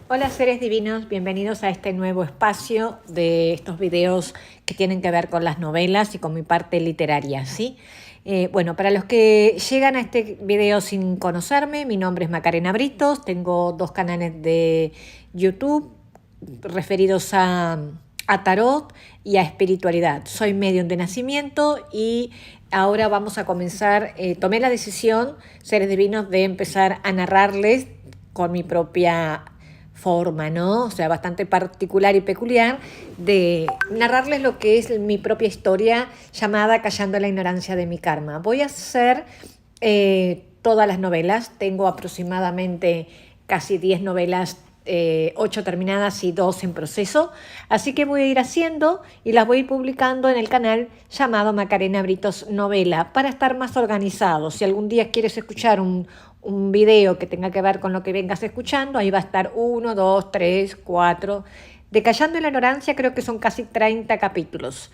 Hola seres divinos, bienvenidos a este nuevo espacio de estos videos que tienen que ver con las novelas y con mi parte literaria, ¿sí? Bueno, para los que llegan a este video sin conocerme, mi nombre es Macarena Britos, tengo dos canales de YouTube referidos a tarot y a espiritualidad. Soy medium de nacimiento y ahora vamos a comenzar, tomé la decisión, seres divinos, de empezar a narrarles con mi propia forma, ¿no? O sea, bastante particular y peculiar, de narrarles lo que es mi propia historia llamada Callando la ignorancia de mi karma. Voy a hacer todas las novelas, tengo aproximadamente casi 10 novelas, 8 terminadas y 2 en proceso, así que voy a ir haciendo y las voy a ir publicando en el canal llamado Macarena Britos Novela para estar más organizado. Si algún día quieres escuchar un video que tenga que ver con lo que vengas escuchando, ahí va a estar 1, 2, 3, 4. De Callando la ignorancia creo que son casi 30 capítulos.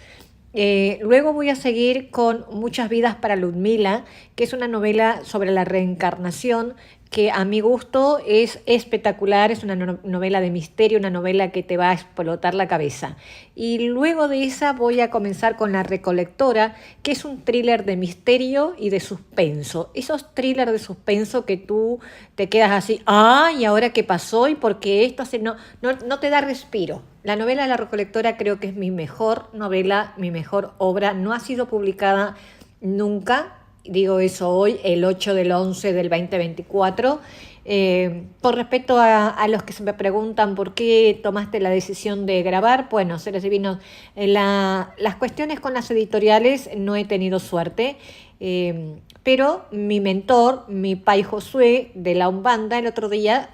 Luego voy a seguir con Muchas vidas para Ludmila, que es una novela sobre la reencarnación que a mi gusto es espectacular, es una novela de misterio, una novela que te va a explotar la cabeza. Y luego de esa voy a comenzar con La Recolectora, que es un thriller de misterio y de suspenso. Esos thrillers de suspenso que tú te quedas así, ¿y ahora qué pasó? ¿Y por qué esto? No te da respiro. La novela La Recolectora creo que es mi mejor novela, mi mejor obra. No ha sido publicada nunca, digo eso hoy, el 8 del 11 del 2024. Por respecto a los que se me preguntan por qué tomaste la decisión de grabar, bueno, seres divinos, las cuestiones con las editoriales no he tenido suerte. Pero mi mentor, mi pai Josué de la Umbanda, el otro día,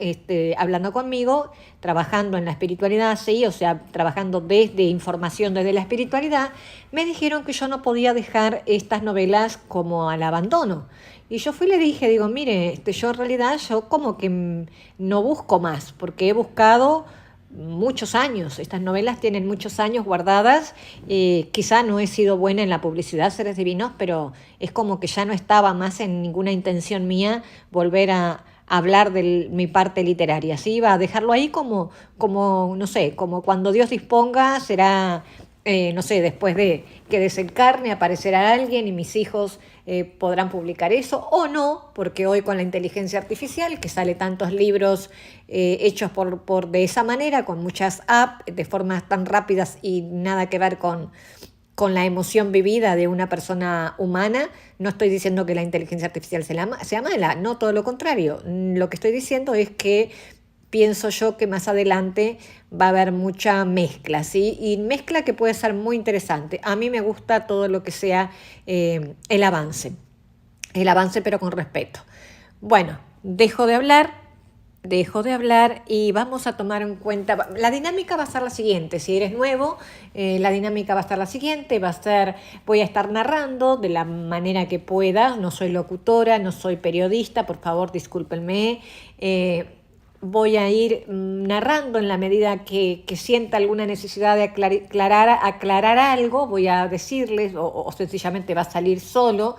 hablando conmigo, trabajando en la espiritualidad, sí, o sea, trabajando desde información desde la espiritualidad, me dijeron que yo no podía dejar estas novelas como al abandono. Y yo fui y le dije, digo, mire, yo en realidad, yo como que no busco más, porque he buscado muchos años, estas novelas tienen muchos años guardadas, quizá no he sido buena en la publicidad, seres divinos, pero es como que ya no estaba más en ninguna intención mía volver a hablar de mi parte literaria, ¿sí? Iba a dejarlo ahí como no sé, como cuando Dios disponga, será, no sé, después de que desencarne aparecerá alguien y mis hijos podrán publicar eso o no, porque hoy con la inteligencia artificial, que sale tantos libros hechos de esa manera, con muchas apps, de formas tan rápidas y nada que ver con la emoción vivida de una persona humana. No estoy diciendo que la inteligencia artificial sea mala, no, todo lo contrario. Lo que estoy diciendo es que pienso yo que más adelante va a haber mucha mezcla, ¿sí? Y mezcla que puede ser muy interesante. A mí me gusta todo lo que sea el avance pero con respeto. Bueno, dejo de hablar y vamos a tomar en cuenta, la dinámica va a ser la siguiente, si eres nuevo, la dinámica va a ser la siguiente, voy a estar narrando de la manera que pueda, no soy locutora, no soy periodista, por favor discúlpenme, voy a ir narrando en la medida que sienta alguna necesidad de aclarar algo, voy a decirles o sencillamente va a salir solo,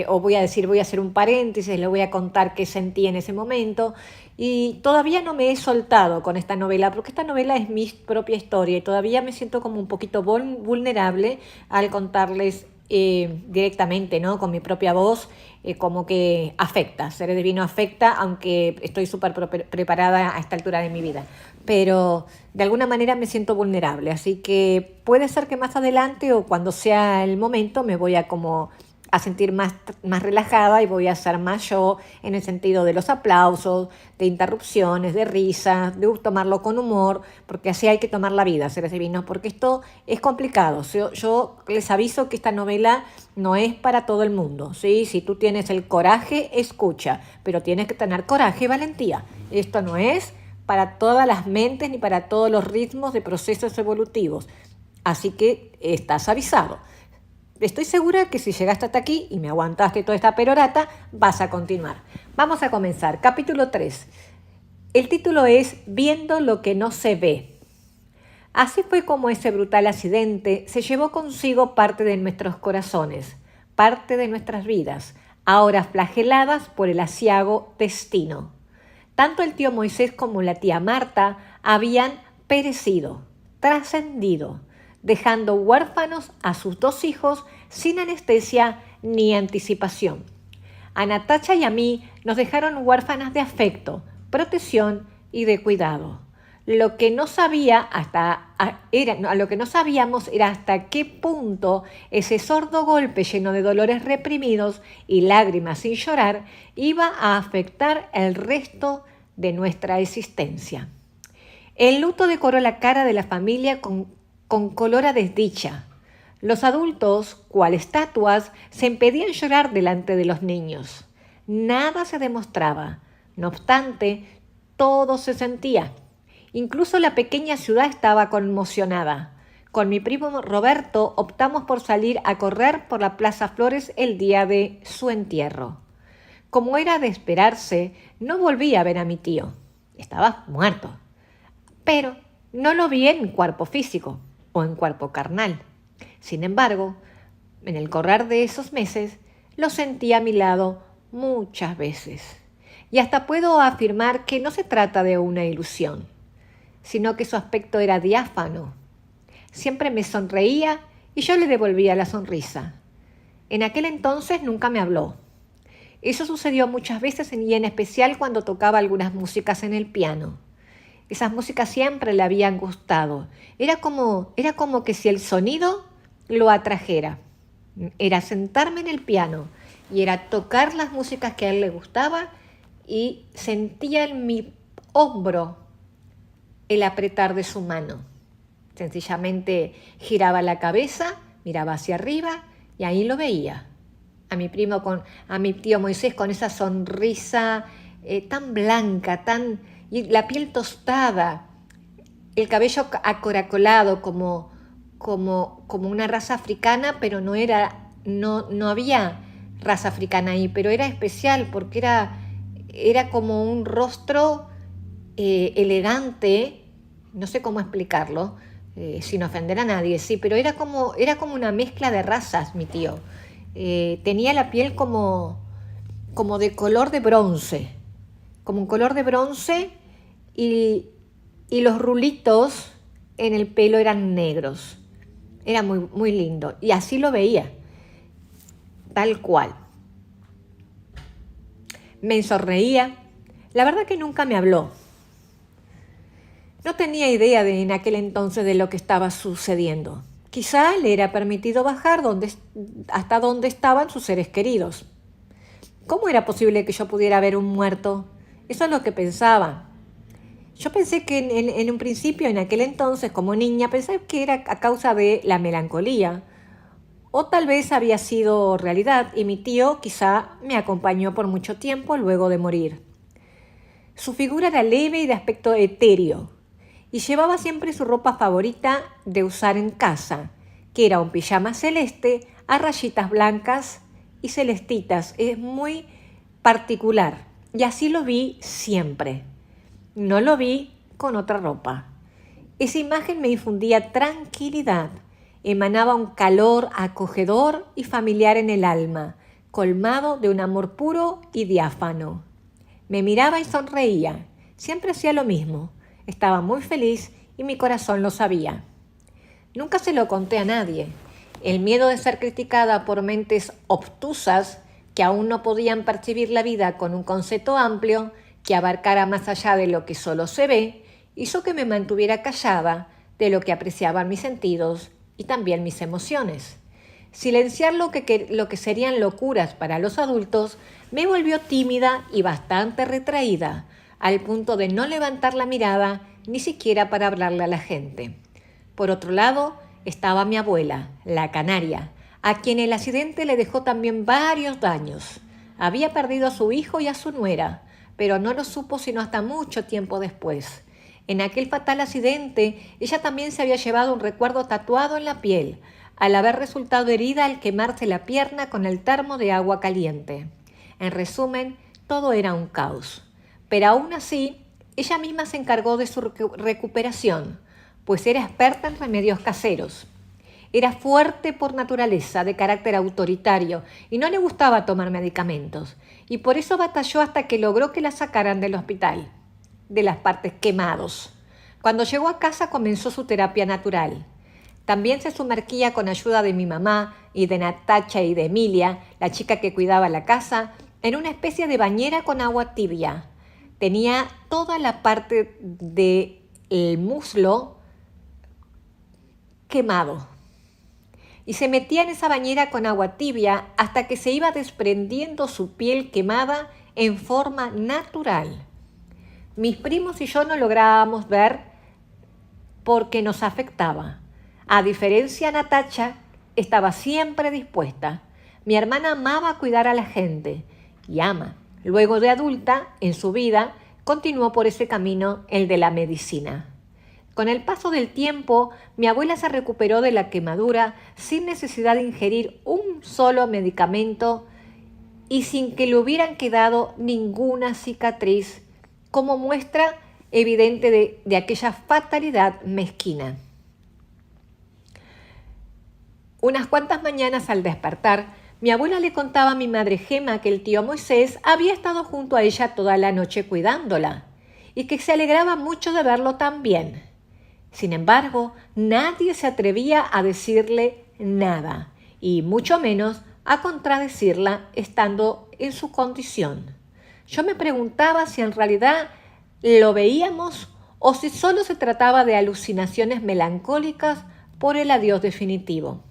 o voy a hacer un paréntesis, le voy a contar qué sentí en ese momento. Y todavía no me he soltado con esta novela, porque esta novela es mi propia historia y todavía me siento como un poquito vulnerable al contarles directamente, ¿no? Con mi propia voz, como que afecta, Seres Divino afecta, aunque estoy súper preparada a esta altura de mi vida. Pero de alguna manera me siento vulnerable, así que puede ser que más adelante o cuando sea el momento me voy a sentir más relajada y voy a ser más yo en el sentido de los aplausos, de interrupciones, de risas, de tomarlo con humor, porque así hay que tomar la vida, seres divinos, porque esto es complicado. Yo les aviso que esta novela no es para todo el mundo, ¿sí? Si tú tienes el coraje, escucha, pero tienes que tener coraje y valentía. Esto no es para todas las mentes ni para todos los ritmos de procesos evolutivos. Así que estás avisado. Estoy segura que si llegaste hasta aquí y me aguantaste toda esta perorata, vas a continuar. Vamos a comenzar. Capítulo 3. El título es Viendo lo que no se ve. Así fue como ese brutal accidente se llevó consigo parte de nuestros corazones, parte de nuestras vidas, ahora flageladas por el aciago destino. Tanto el tío Moisés como la tía Marta habían perecido, trascendido, dejando huérfanos a sus 2 hijos sin anestesia ni anticipación. A Natacha y a mí nos dejaron huérfanas de afecto, protección y de cuidado. Lo que no sabíamos era hasta qué punto ese sordo golpe lleno de dolores reprimidos y lágrimas sin llorar iba a afectar el resto de nuestra existencia. El luto decoró la cara de la familia con color a desdicha. Los adultos, cual estatuas, se impedían llorar delante de los niños. Nada se demostraba. No obstante, todo se sentía. Incluso la pequeña ciudad estaba conmocionada. Con mi primo Roberto optamos por salir a correr por la Plaza Flores el día de su entierro. Como era de esperarse, no volví a ver a mi tío. Estaba muerto. Pero no lo vi en cuerpo físico o en cuerpo carnal. Sin embargo, en el correr de esos meses, lo sentí a mi lado muchas veces. Y hasta puedo afirmar que no se trata de una ilusión, sino que su aspecto era diáfano. Siempre me sonreía y yo le devolvía la sonrisa. En aquel entonces nunca me habló. Eso sucedió muchas veces y en especial cuando tocaba algunas músicas en el piano. Esas músicas siempre le habían gustado. Era como que si el sonido lo atrajera. Era sentarme en el piano y era tocar las músicas que a él le gustaba y sentía en mi hombro el apretar de su mano. Sencillamente giraba la cabeza, miraba hacia arriba y ahí lo veía. A mi tío Moisés con esa sonrisa tan blanca, y la piel tostada, el cabello acaracolado como una raza africana, pero no había raza africana ahí, pero era especial porque era como un rostro elegante, no sé cómo explicarlo, sin ofender a nadie, sí, pero era como una mezcla de razas, mi tío. Tenía la piel como de color de bronce, como un color de bronce y los rulitos en el pelo eran negros. Era muy, muy lindo y así lo veía, tal cual. Me sonreía. La verdad que nunca me habló. No tenía idea en aquel entonces de lo que estaba sucediendo. Quizá le era permitido bajar hasta donde estaban sus seres queridos. ¿Cómo era posible que yo pudiera ver un muerto? Eso es lo que pensaba. Yo pensé que en un principio, en aquel entonces, como niña, pensé que era a causa de la melancolía. O tal vez había sido realidad y mi tío quizá me acompañó por mucho tiempo luego de morir. Su figura era leve y de aspecto etéreo y llevaba siempre su ropa favorita de usar en casa, que era un pijama celeste a rayitas blancas y celestitas. Es muy particular y así lo vi siempre. No lo vi con otra ropa. Esa imagen me infundía tranquilidad. Emanaba un calor acogedor y familiar en el alma, colmado de un amor puro y diáfano. Me miraba y sonreía. Siempre hacía lo mismo. Estaba muy feliz y mi corazón lo sabía. Nunca se lo conté a nadie. El miedo de ser criticada por mentes obtusas que aún no podían percibir la vida con un concepto amplio que abarcara más allá de lo que solo se ve, hizo que me mantuviera callada de lo que apreciaban mis sentidos y también mis emociones. Silenciar lo que serían locuras para los adultos me volvió tímida y bastante retraída, al punto de no levantar la mirada ni siquiera para hablarle a la gente. Por otro lado, estaba mi abuela, la canaria, a quien el accidente le dejó también varios daños. Había perdido a su hijo y a su nuera, pero no lo supo sino hasta mucho tiempo después. En aquel fatal accidente, ella también se había llevado un recuerdo tatuado en la piel, al haber resultado herida al quemarse la pierna con el termo de agua caliente. En resumen, todo era un caos. Pero aún así, ella misma se encargó de su recuperación, pues era experta en remedios caseros. Era fuerte por naturaleza, de carácter autoritario, y no le gustaba tomar medicamentos. Y por eso batalló hasta que logró que la sacaran del hospital, de las partes quemados. Cuando llegó a casa comenzó su terapia natural. También se sumergía con ayuda de mi mamá y de Natacha y de Emilia, la chica que cuidaba la casa, en una especie de bañera con agua tibia. Tenía toda la parte del muslo quemado y se metía en esa bañera con agua tibia hasta que se iba desprendiendo su piel quemada en forma natural. Mis primos y yo no lográbamos ver porque nos afectaba. A diferencia, Natacha estaba siempre dispuesta. Mi hermana amaba cuidar a la gente y ama. Luego de adulta, en su vida, continuó por ese camino, el de la medicina. Con el paso del tiempo, mi abuela se recuperó de la quemadura sin necesidad de ingerir un solo medicamento y sin que le hubieran quedado ninguna cicatriz, como muestra evidente de aquella fatalidad mezquina. Unas cuantas mañanas al despertar, mi abuela le contaba a mi madre Gema que el tío Moisés había estado junto a ella toda la noche cuidándola y que se alegraba mucho de verlo tan bien. Sin embargo, nadie se atrevía a decirle nada y mucho menos a contradecirla estando en su condición. Yo me preguntaba si en realidad lo veíamos o si solo se trataba de alucinaciones melancólicas por el adiós definitivo.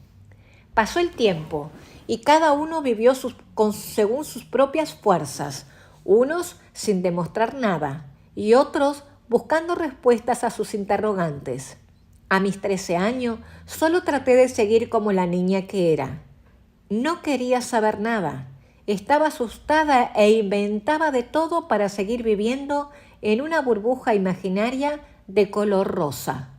Pasó el tiempo y cada uno vivió según sus propias fuerzas, unos sin demostrar nada y otros buscando respuestas a sus interrogantes. A mis 13 años solo traté de seguir como la niña que era. No quería saber nada, estaba asustada e inventaba de todo para seguir viviendo en una burbuja imaginaria de color rosa,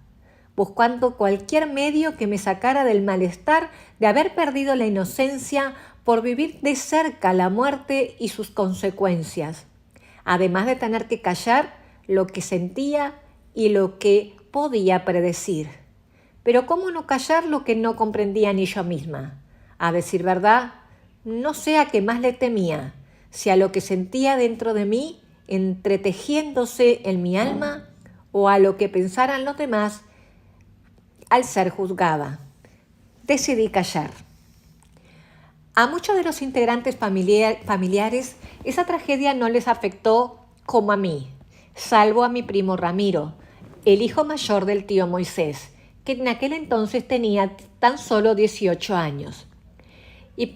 buscando cualquier medio que me sacara del malestar de haber perdido la inocencia por vivir de cerca la muerte y sus consecuencias, además de tener que callar lo que sentía y lo que podía predecir. Pero ¿cómo no callar lo que no comprendía ni yo misma? A decir verdad, no sé a qué más le temía, si a lo que sentía dentro de mí entretejiéndose en mi alma o a lo que pensaran los demás al ser juzgada. Decidí callar. A muchos de los integrantes familiares esa tragedia no les afectó como a mí, salvo a mi primo Ramiro, el hijo mayor del tío Moisés, que en aquel entonces tenía tan solo 18 años. Y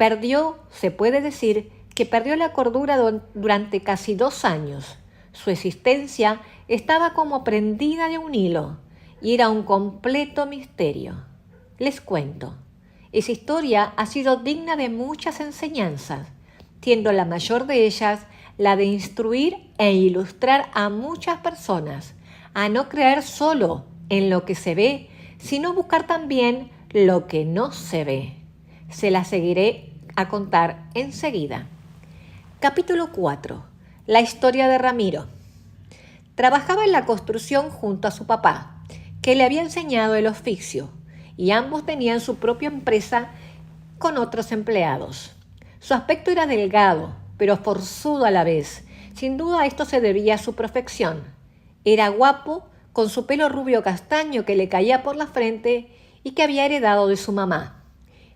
se puede decir, que perdió la cordura durante casi 2 años. Su existencia estaba como prendida de un hilo y era un completo misterio. Les cuento, esa historia ha sido digna de muchas enseñanzas, siendo la mayor de ellas la de instruir e ilustrar a muchas personas a no creer solo en lo que se ve, sino buscar también lo que no se ve. Se la seguiré a contar enseguida. Capítulo 4. La historia de Ramiro. Trabajaba en la construcción junto a su papá, que le había enseñado el oficio, y ambos tenían su propia empresa con otros empleados. Su aspecto era delgado, pero forzudo a la vez. Sin duda esto se debía a su profesión. Era guapo, con su pelo rubio castaño que le caía por la frente y que había heredado de su mamá.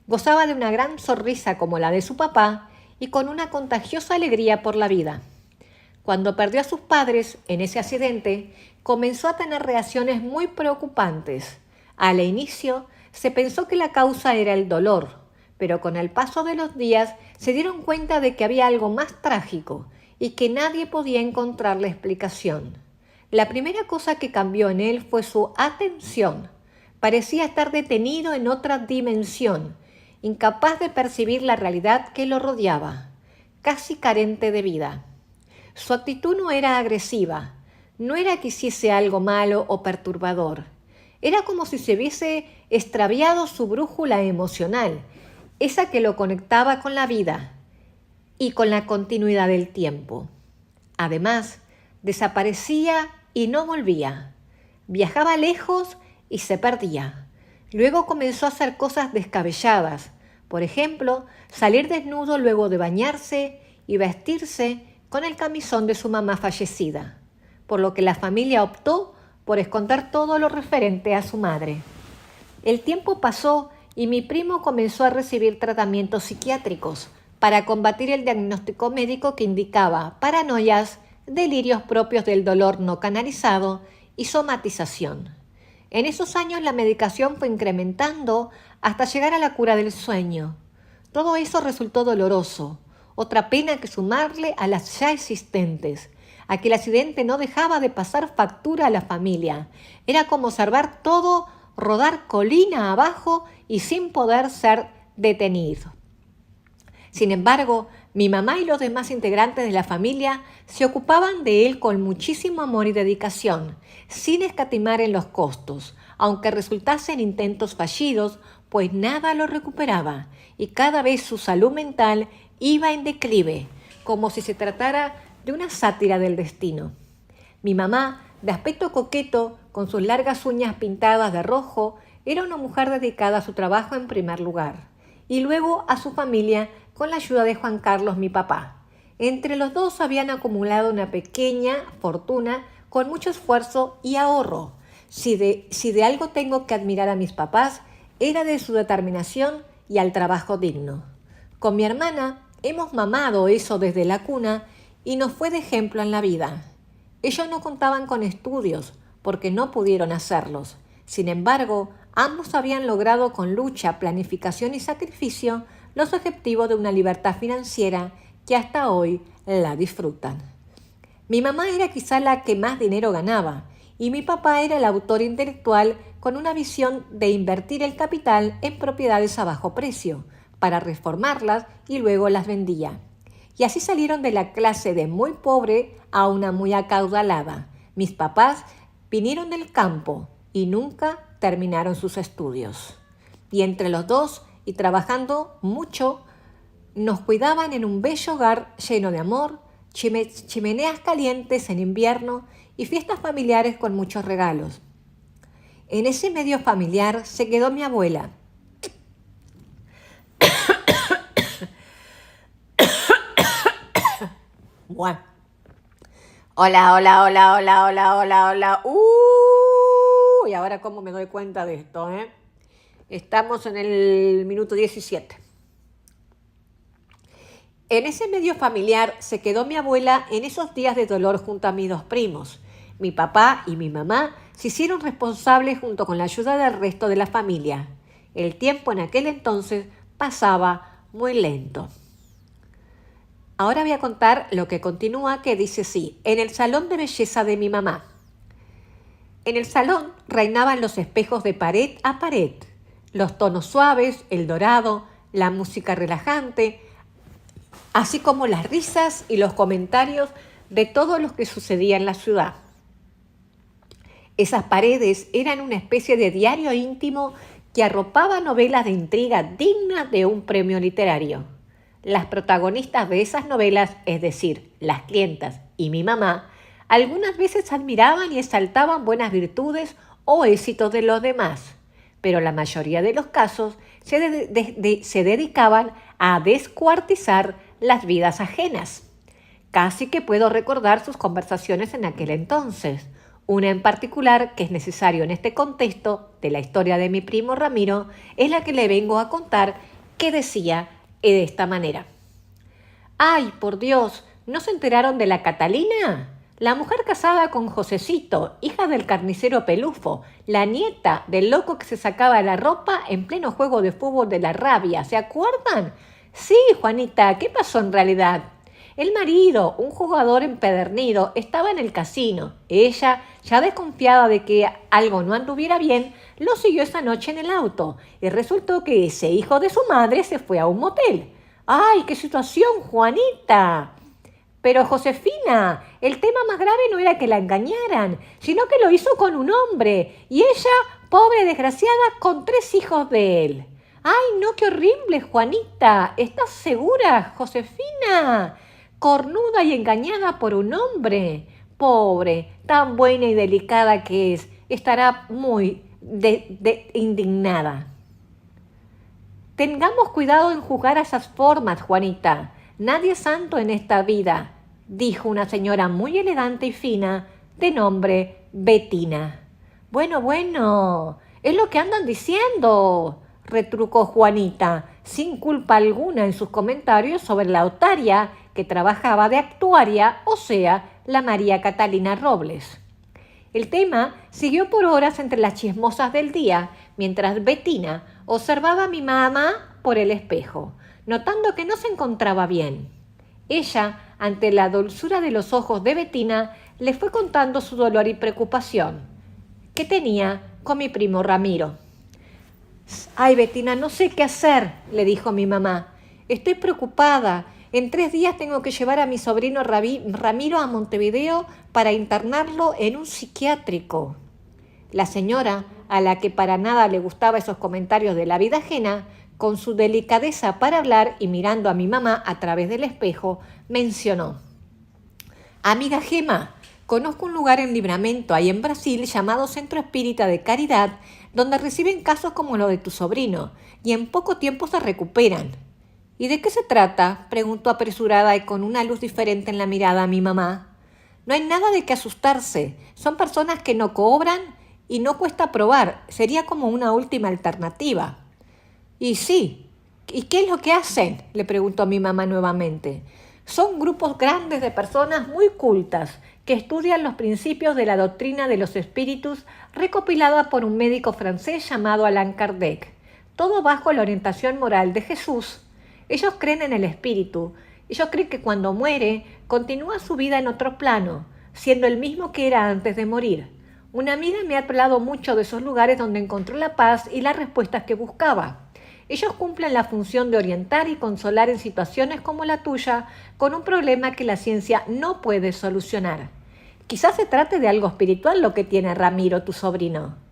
Gozaba de una gran sonrisa como la de su papá y con una contagiosa alegría por la vida. Cuando perdió a sus padres en ese accidente, comenzó a tener reacciones muy preocupantes. Al inicio se pensó que la causa era el dolor, pero con el paso de los días se dieron cuenta de que había algo más trágico y que nadie podía encontrarle explicación. La primera cosa que cambió en él fue su atención. Parecía estar detenido en otra dimensión, incapaz de percibir la realidad que lo rodeaba, casi carente de vida. Su actitud no era agresiva, no era que hiciese algo malo o perturbador. Era como si se hubiese extraviado su brújula emocional, esa que lo conectaba con la vida y con la continuidad del tiempo. Además, desaparecía y no volvía. Viajaba lejos y se perdía. Luego comenzó a hacer cosas descabelladas. Por ejemplo, salir desnudo luego de bañarse y vestirse con el camisón de su mamá fallecida, por lo que la familia optó por esconder todo lo referente a su madre. El tiempo pasó y mi primo comenzó a recibir tratamientos psiquiátricos para combatir el diagnóstico médico que indicaba paranoias, delirios propios del dolor no canalizado y somatización. En esos años la medicación fue incrementando hasta llegar a la cura del sueño. Todo eso resultó doloroso, otra pena que sumarle a las ya existentes. Aquel accidente no dejaba de pasar factura a la familia. Era como observar todo rodar colina abajo y sin poder ser detenido. Sin embargo, mi mamá y los demás integrantes de la familia se ocupaban de él con muchísimo amor y dedicación, sin escatimar en los costos, aunque resultasen intentos fallidos, pues nada lo recuperaba y cada vez su salud mental iba en declive, como si se tratara de una sátira del destino. Mi mamá, de aspecto coqueto, con sus largas uñas pintadas de rojo, era una mujer dedicada a su trabajo en primer lugar, y luego a su familia con la ayuda de Juan Carlos, mi papá. Entre los dos habían acumulado una pequeña fortuna con mucho esfuerzo y ahorro. Si de algo tengo que admirar a mis papás, era de su determinación y al trabajo digno. Con mi hermana hemos mamado eso desde la cuna y nos fue de ejemplo en la vida. Ellos no contaban con estudios porque no pudieron hacerlos. Sin embargo, ambos habían logrado con lucha, planificación y sacrificio los objetivos de una libertad financiera que hasta hoy la disfrutan. Mi mamá era quizá la que más dinero ganaba y mi papá era el autor intelectual con una visión de invertir el capital en propiedades a bajo precio para reformarlas y luego las vendía. Y así salieron de la clase de muy pobre a una muy acaudalada. Mis papás vinieron del campo y nunca terminaron sus estudios. Y entre los dos, y trabajando mucho, nos cuidaban en un bello hogar lleno de amor, chimeneas calientes en invierno y fiestas familiares con muchos regalos. En ese medio familiar se quedó mi abuela. Bueno. Hola, hola, hola, hola, hola, hola, hola. Y ahora cómo me doy cuenta de esto, ¿eh? Estamos en el minuto 17. En ese medio familiar se quedó mi abuela en esos días de dolor junto a mis dos primos. Mi papá y mi mamá se hicieron responsables junto con la ayuda del resto de la familia. El tiempo en aquel entonces pasaba muy lento. Ahora voy a contar lo que continúa, que dice así: en el salón de belleza de mi mamá. En el salón reinaban los espejos de pared a pared, los tonos suaves, el dorado, la música relajante, así como las risas y los comentarios de todo lo que sucedía en la ciudad. Esas paredes eran una especie de diario íntimo que arropaba novelas de intriga dignas de un premio literario. Las protagonistas de esas novelas, es decir, las clientas y mi mamá, algunas veces admiraban y exaltaban buenas virtudes o éxitos de los demás, pero la mayoría de los casos se dedicaban a descuartizar las vidas ajenas. Casi que puedo recordar sus conversaciones en aquel entonces. Una en particular, que es necesario en este contexto de la historia de mi primo Ramiro, es la que le vengo a contar, que decía de esta manera: ¡ay, por Dios! ¿No se enteraron de la Catalina? La mujer casada con Josecito, hija del carnicero Pelufo, la nieta del loco que se sacaba la ropa en pleno juego de fútbol de la rabia. ¿Se acuerdan? Sí, Juanita, ¿qué pasó en realidad? El marido, un jugador empedernido, estaba en el casino. Ella, ya desconfiada de que algo no anduviera bien, lo siguió esa noche en el auto y resultó que ese hijo de su madre se fue a un motel. ¡Ay, qué situación, Juanita! Pero Josefina, el tema más grave no era que la engañaran, sino que lo hizo con un hombre y ella, pobre desgraciada, con 3 hijos de él. ¡Ay, no, qué horrible, Juanita! ¿Estás segura, Josefina? Cornuda y engañada por un hombre. Pobre, tan buena y delicada que es, estará muy indignada. Tengamos cuidado en juzgar a esas formas, Juanita. Nadie es santo en esta vida, dijo una señora muy elegante y fina, de nombre Bettina. Bueno, es lo que andan diciendo, retrucó Juanita, sin culpa alguna en sus comentarios sobre la otaria que trabajaba de actuaria, o sea, la María Catalina Robles. El tema siguió por horas entre las chismosas del día, mientras Bettina observaba a mi mamá por el espejo, notando que no se encontraba bien. Ella, ante la dulzura de los ojos de Bettina, le fue contando su dolor y preocupación que tenía con mi primo Ramiro. «Ay, Bettina, no sé qué hacer», le dijo mi mamá. «Estoy preocupada. En 3 días tengo que llevar a mi sobrino Ramiro a Montevideo para internarlo en un psiquiátrico». La señora, a la que para nada le gustaban esos comentarios de la vida ajena, con su delicadeza para hablar y mirando a mi mamá a través del espejo, mencionó: «Amiga Gema, conozco un lugar en Livramento, ahí en Brasil, llamado Centro Espírita de Caridad, donde reciben casos como los de tu sobrino, y en poco tiempo se recuperan». «¿Y de qué se trata?», preguntó apresurada y con una luz diferente en la mirada a mi mamá. «No hay nada de qué asustarse. Son personas que no cobran y no cuesta probar. Sería como una última alternativa». «Y sí. ¿Y qué es lo que hacen?», le preguntó mi mamá nuevamente. «Son grupos grandes de personas muy cultas que estudian los principios de la doctrina de los espíritus recopilada por un médico francés llamado Allan Kardec, todo bajo la orientación moral de Jesús. Ellos creen en el espíritu. Ellos creen que cuando muere continúa su vida en otro plano, siendo el mismo que era antes de morir. Una amiga me ha hablado mucho de esos lugares donde encontró la paz y las respuestas que buscaba. Ellos cumplen la función de orientar y consolar en situaciones como la tuya, con un problema que la ciencia no puede solucionar. Quizás se trate de algo espiritual lo que tiene Ramiro, tu sobrino».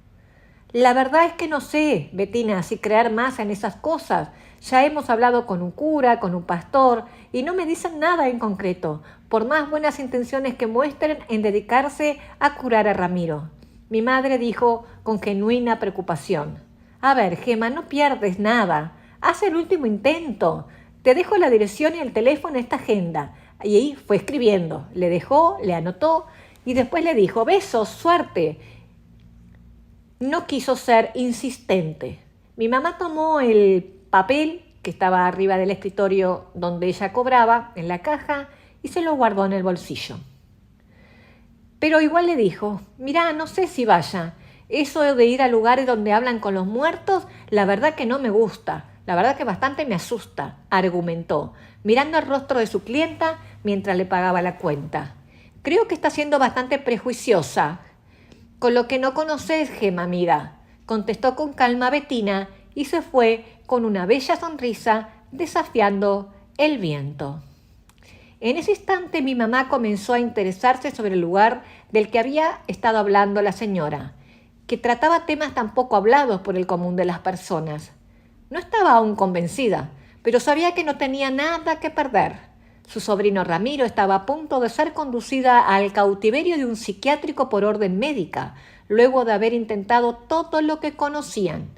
«La verdad es que no sé, Bettina, si creer más en esas cosas. Ya hemos hablado con un cura, con un pastor, y no me dicen nada en concreto, por más buenas intenciones que muestren en dedicarse a curar a Ramiro». Mi madre dijo con genuina preocupación: «A ver, Gema, no pierdes nada. Haz el último intento. Te dejo la dirección y el teléfono en esta agenda». Y ahí fue escribiendo. Le dejó, le anotó y después le dijo: «Besos, suerte». No quiso ser insistente. Mi mamá tomó el papel que estaba arriba del escritorio donde ella cobraba, en la caja, y se lo guardó en el bolsillo. Pero igual le dijo: «Mirá, no sé si vaya. Eso de ir a lugares donde hablan con los muertos, la verdad que no me gusta. La verdad que bastante me asusta», argumentó, mirando el rostro de su clienta mientras le pagaba la cuenta. «Creo que está siendo bastante prejuiciosa». «Con lo que no conoces, Gema, amiga», contestó con calma Bettina y se fue con una bella sonrisa desafiando el viento. En ese instante mi mamá comenzó a interesarse sobre el lugar del que había estado hablando la señora, que trataba temas tan poco hablados por el común de las personas. No estaba aún convencida, pero sabía que no tenía nada que perder. Su sobrino Ramiro estaba a punto de ser conducida al cautiverio de un psiquiátrico por orden médica, luego de haber intentado todo lo que conocían.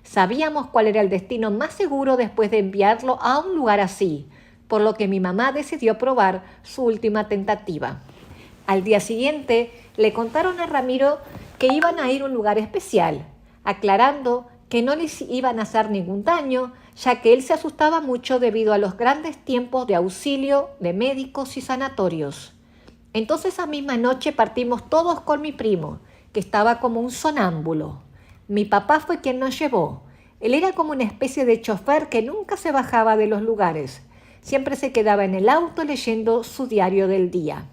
Sabíamos cuál era el destino más seguro después de enviarlo a un lugar así, por lo que mi mamá decidió probar su última tentativa. Al día siguiente le contaron a Ramiro que iban a ir a un lugar especial, aclarando que no les iban a hacer ningún daño, ya que él se asustaba mucho debido a los grandes tiempos de auxilio de médicos y sanatorios. Entonces esa misma noche partimos todos con mi primo, que estaba como un sonámbulo. Mi papá fue quien nos llevó. Él era como una especie de chofer que nunca se bajaba de los lugares. Siempre se quedaba en el auto leyendo su diario del día.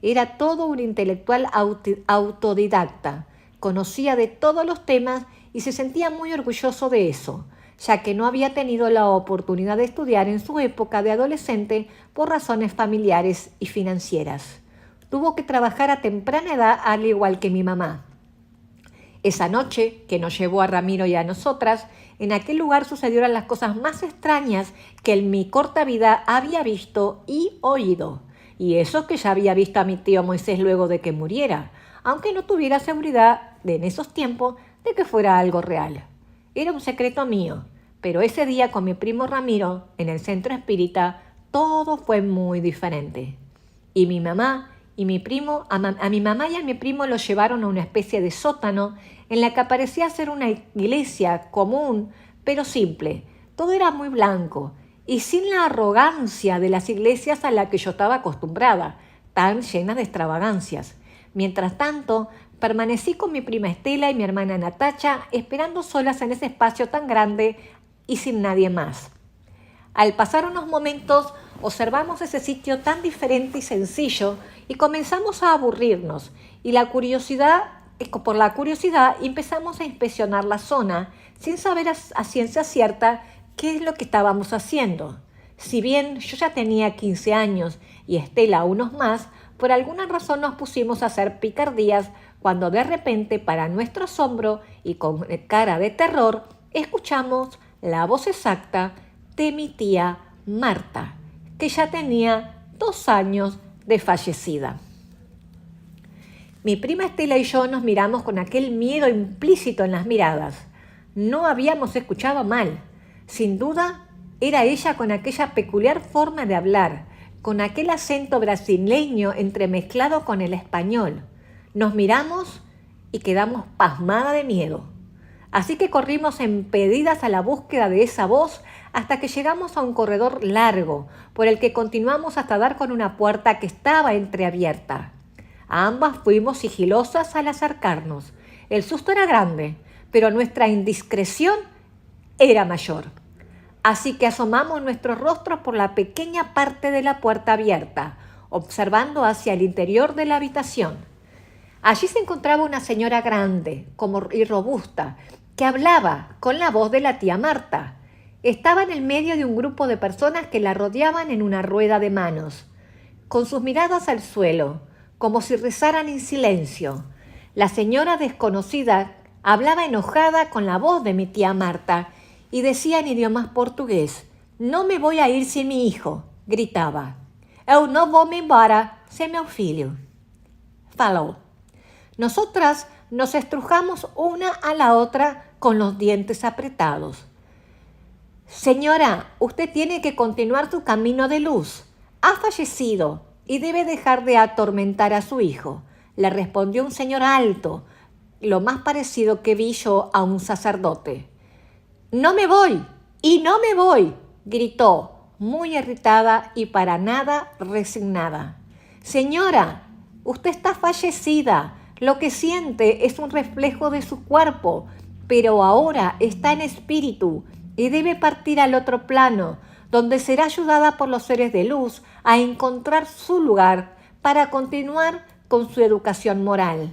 Era todo un intelectual autodidacta. Conocía de todos los temas y se sentía muy orgulloso de eso, ya que no había tenido la oportunidad de estudiar en su época de adolescente por razones familiares y financieras. Tuvo que trabajar a temprana edad, al igual que mi mamá. Esa noche, que nos llevó a Ramiro y a nosotras, en aquel lugar sucedieron las cosas más extrañas que en mi corta vida había visto y oído. Y eso que ya había visto a mi tío Moisés luego de que muriera, aunque no tuviera seguridad en esos tiempos de que fuera algo real. Era un secreto mío, pero ese día con mi primo Ramiro, en el centro espírita, todo fue muy diferente. Y mi mamá y mi primo, a mi mamá y a mi primo los llevaron a una especie de sótano en la que parecía ser una iglesia común, pero simple. Todo era muy blanco y sin la arrogancia de las iglesias a la que yo estaba acostumbrada, tan llenas de extravagancias. Mientras tanto, permanecí con mi prima Estela y mi hermana Natacha, esperando solas en ese espacio tan grande y sin nadie más. Al pasar unos momentos, observamos ese sitio tan diferente y sencillo y comenzamos a aburrirnos. Y por la curiosidad empezamos a inspeccionar la zona sin saber a ciencia cierta qué es lo que estábamos haciendo. Si bien yo ya tenía 15 años y Estela unos más, por alguna razón nos pusimos a hacer picardías cuando de repente, para nuestro asombro y con cara de terror, escuchamos la voz exacta de mi tía Marta, que ya tenía 2 años de fallecida. Mi prima Estela y yo nos miramos con aquel miedo implícito en las miradas. No habíamos escuchado mal. Sin duda, era ella con aquella peculiar forma de hablar, con aquel acento brasileño entremezclado con el español. Nos miramos y quedamos pasmada de miedo. Así que corrimos impedidas a la búsqueda de esa voz hasta que llegamos a un corredor largo, por el que continuamos hasta dar con una puerta que estaba entreabierta. Ambas fuimos sigilosas al acercarnos. El susto era grande, pero nuestra indiscreción era mayor. Así que asomamos nuestros rostros por la pequeña parte de la puerta abierta, observando hacia el interior de la habitación. Allí se encontraba una señora grande y robusta, que hablaba con la voz de la tía Marta. Estaba en el medio de un grupo de personas que la rodeaban en una rueda de manos, con sus miradas al suelo, como si rezaran en silencio. La señora desconocida hablaba enojada con la voz de mi tía Marta y decía en idioma portugués: «No me voy a ir sin mi hijo», gritaba. «Eu não vou me embora sem meu filho», faló. Nosotras nos estrujamos una a la otra con los dientes apretados. «Señora, usted tiene que continuar su camino de luz. Ha fallecido y debe dejar de atormentar a su hijo», le respondió un señor alto, lo más parecido que vi yo a un sacerdote. «No me voy, y no me voy», gritó, muy irritada y para nada resignada. «Señora, usted está fallecida. Lo que siente es un reflejo de su cuerpo, pero ahora está en espíritu y debe partir al otro plano, donde será ayudada por los seres de luz a encontrar su lugar para continuar con su educación moral».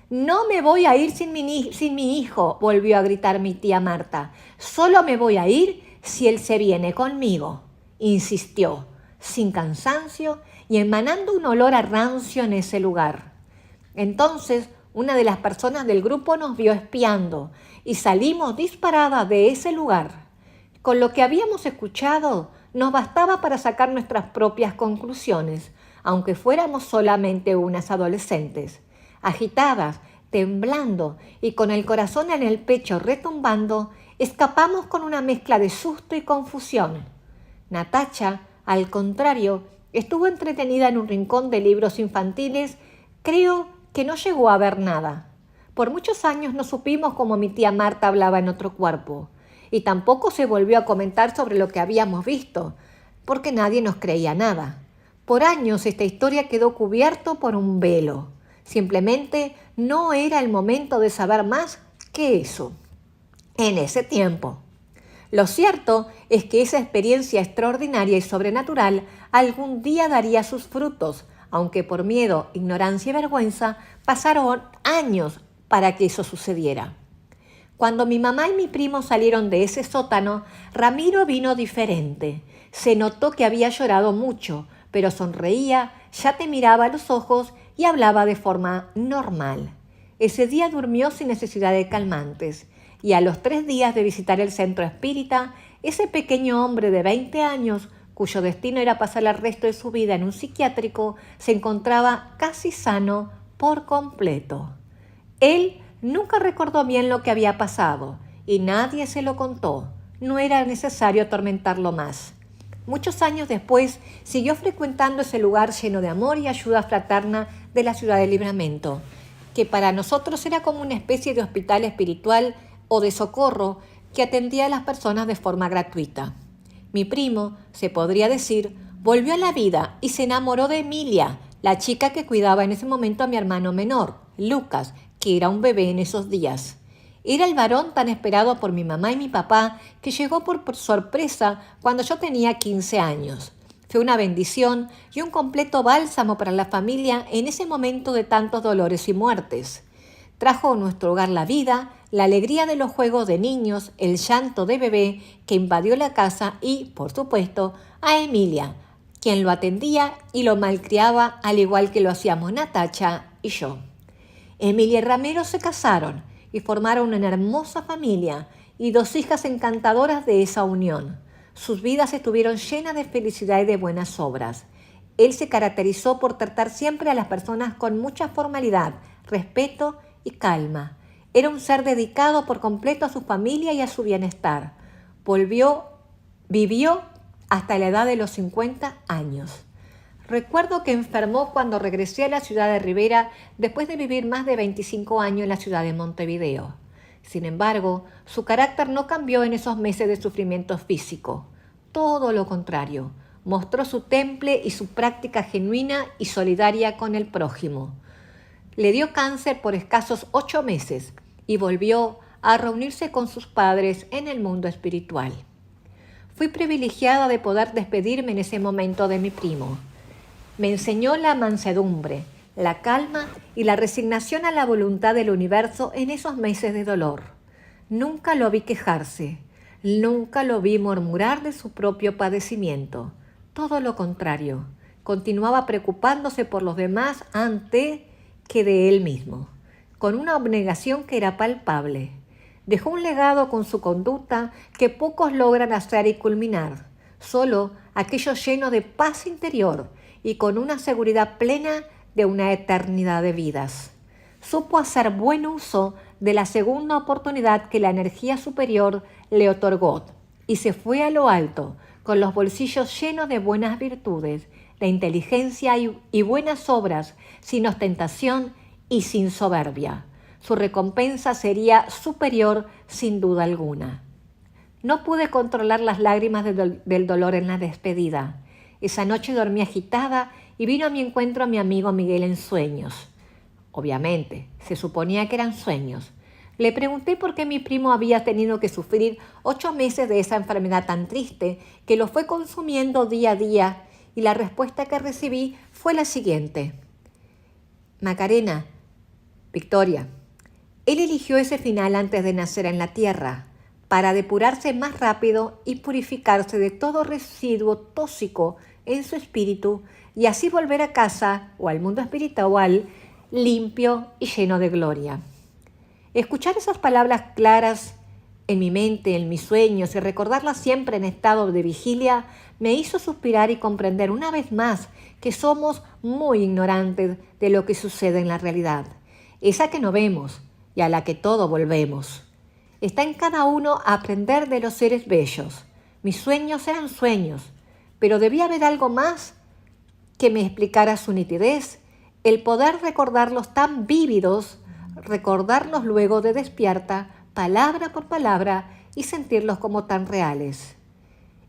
«No me voy a ir sin mi hijo», volvió a gritar mi tía Marta. «Solo me voy a ir si él se viene conmigo», insistió, sin cansancio y emanando un olor a rancio en ese lugar. Entonces, una de las personas del grupo nos vio espiando y salimos disparadas de ese lugar. Con lo que habíamos escuchado, nos bastaba para sacar nuestras propias conclusiones, aunque fuéramos solamente unas adolescentes. Agitadas, temblando y con el corazón en el pecho retumbando, escapamos con una mezcla de susto y confusión. Natacha, al contrario, estuvo entretenida en un rincón de libros infantiles. Creo que no llegó a ver nada. Por muchos años no supimos cómo mi tía Marta hablaba en otro cuerpo, y tampoco se volvió a comentar sobre lo que habíamos visto, porque nadie nos creía nada. Por años esta historia quedó cubierta por un velo. Simplemente no era el momento de saber más que eso en ese tiempo. Lo cierto es que esa experiencia extraordinaria y sobrenatural algún día daría sus frutos, aunque por miedo, ignorancia y vergüenza pasaron años para que eso sucediera. Cuando mi mamá y mi primo salieron de ese sótano, Ramiro vino diferente. Se notó que había llorado mucho, pero sonreía, ya te miraba a los ojos y hablaba de forma normal. Ese día durmió sin necesidad de calmantes, y a los 3 días de visitar el centro espírita, ese pequeño hombre de 20 años, cuyo destino era pasar el resto de su vida en un psiquiátrico, se encontraba casi sano por completo. Él Nunca recordó bien lo que había pasado y nadie se lo contó. No era necesario atormentarlo más. Muchos años después, siguió frecuentando ese lugar lleno de amor y ayuda fraterna de la ciudad de Livramento, que para nosotros era como una especie de hospital espiritual o de socorro que atendía a las personas de forma gratuita. Mi primo, se podría decir, volvió a la vida y se enamoró de Emilia, la chica que cuidaba en ese momento a mi hermano menor, Lucas, que era un bebé en esos días. Era el varón tan esperado por mi mamá y mi papá que llegó por sorpresa cuando yo tenía 15 años. Fue una bendición y un completo bálsamo para la familia en ese momento de tantos dolores y muertes. Trajo a nuestro hogar la vida, la alegría de los juegos de niños, el llanto de bebé que invadió la casa y, por supuesto, a Emilia, quien lo atendía y lo malcriaba al igual que lo hacíamos Natacha y yo. Emilia y Ramiro se casaron y formaron una hermosa familia y 2 hijas encantadoras de esa unión. Sus vidas estuvieron llenas de felicidad y de buenas obras. Él se caracterizó por tratar siempre a las personas con mucha formalidad, respeto y calma. Era un ser dedicado por completo a su familia y a su bienestar. Vivió hasta la edad de los 50 años. Recuerdo que enfermó cuando regresé a la ciudad de Rivera después de vivir más de 25 años en la ciudad de Montevideo. Sin embargo, su carácter no cambió en esos meses de sufrimiento físico. Todo lo contrario, mostró su temple y su práctica genuina y solidaria con el prójimo. Le dio cáncer por escasos 8 meses y volvió a reunirse con sus padres en el mundo espiritual. Fui privilegiada de poder despedirme en ese momento de mi primo. Me enseñó la mansedumbre, la calma y la resignación a la voluntad del universo en esos meses de dolor. Nunca lo vi quejarse, nunca lo vi murmurar de su propio padecimiento. Todo lo contrario, continuaba preocupándose por los demás antes que de él mismo, con una abnegación que era palpable. Dejó un legado con su conducta que pocos logran hacer y culminar, solo aquellos llenos de paz interior y con una seguridad plena de una eternidad de vidas. Supo hacer buen uso de la segunda oportunidad que la energía superior le otorgó y se fue a lo alto, con los bolsillos llenos de buenas virtudes, de inteligencia y buenas obras, sin ostentación y sin soberbia. Su recompensa sería superior sin duda alguna. No pude controlar las lágrimas del dolor en la despedida. Esa noche dormí agitada y vino a mi encuentro mi amigo Miguel en sueños. Obviamente, se suponía que eran sueños. Le pregunté por qué mi primo había tenido que sufrir 8 meses de esa enfermedad tan triste que lo fue consumiendo día a día, y la respuesta que recibí fue la siguiente. Macarena, Victoria, él eligió ese final antes de nacer en la tierra, para depurarse más rápido y purificarse de todo residuo tóxico en su espíritu y así volver a casa o al mundo espiritual limpio y lleno de gloria. Escuchar esas palabras claras en mi mente, en mis sueños y recordarlas siempre en estado de vigilia me hizo suspirar y comprender una vez más que somos muy ignorantes de lo que sucede en la realidad, esa que no vemos y a la que todos volvemos. Está en cada uno aprender de los seres bellos. Mis sueños eran sueños, pero debía haber algo más que me explicara su nitidez, el poder recordarlos tan vívidos, recordarlos luego de despierta, palabra por palabra, y sentirlos como tan reales.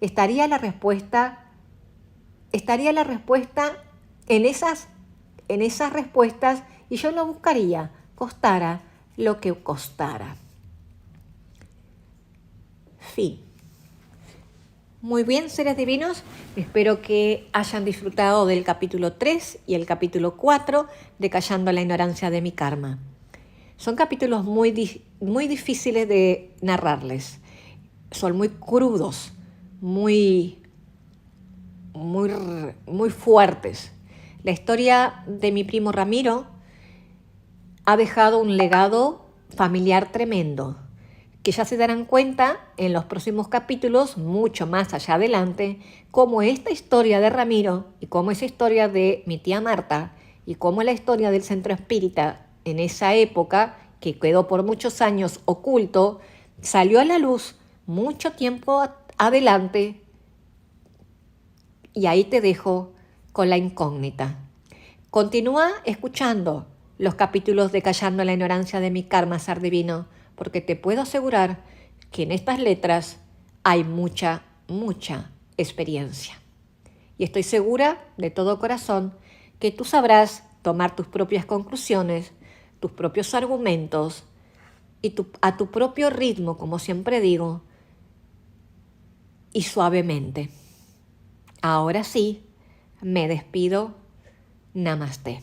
Estaría la respuesta en esas respuestas y yo lo buscaría, costara lo que costara. Fin. Muy bien, seres divinos, espero que hayan disfrutado del capítulo 3 y el capítulo 4 de Callando la ignorancia de mi karma. Son capítulos muy difíciles de narrarles, son muy crudos, muy fuertes. La historia de mi primo Ramiro ha dejado un legado familiar tremendo, que ya se darán cuenta en los próximos capítulos, mucho más allá adelante, cómo esta historia de Ramiro y cómo esa historia de mi tía Marta y cómo la historia del centro espírita en esa época, que quedó por muchos años oculto, salió a la luz mucho tiempo adelante y ahí te dejo con la incógnita. Continúa escuchando los capítulos de Callando la ignorancia de mi karma ser divino, porque te puedo asegurar que en estas letras hay mucha, mucha experiencia. Y estoy segura de todo corazón que tú sabrás tomar tus propias conclusiones, tus propios argumentos y a tu propio ritmo, como siempre digo, y suavemente. Ahora sí, me despido. Namaste.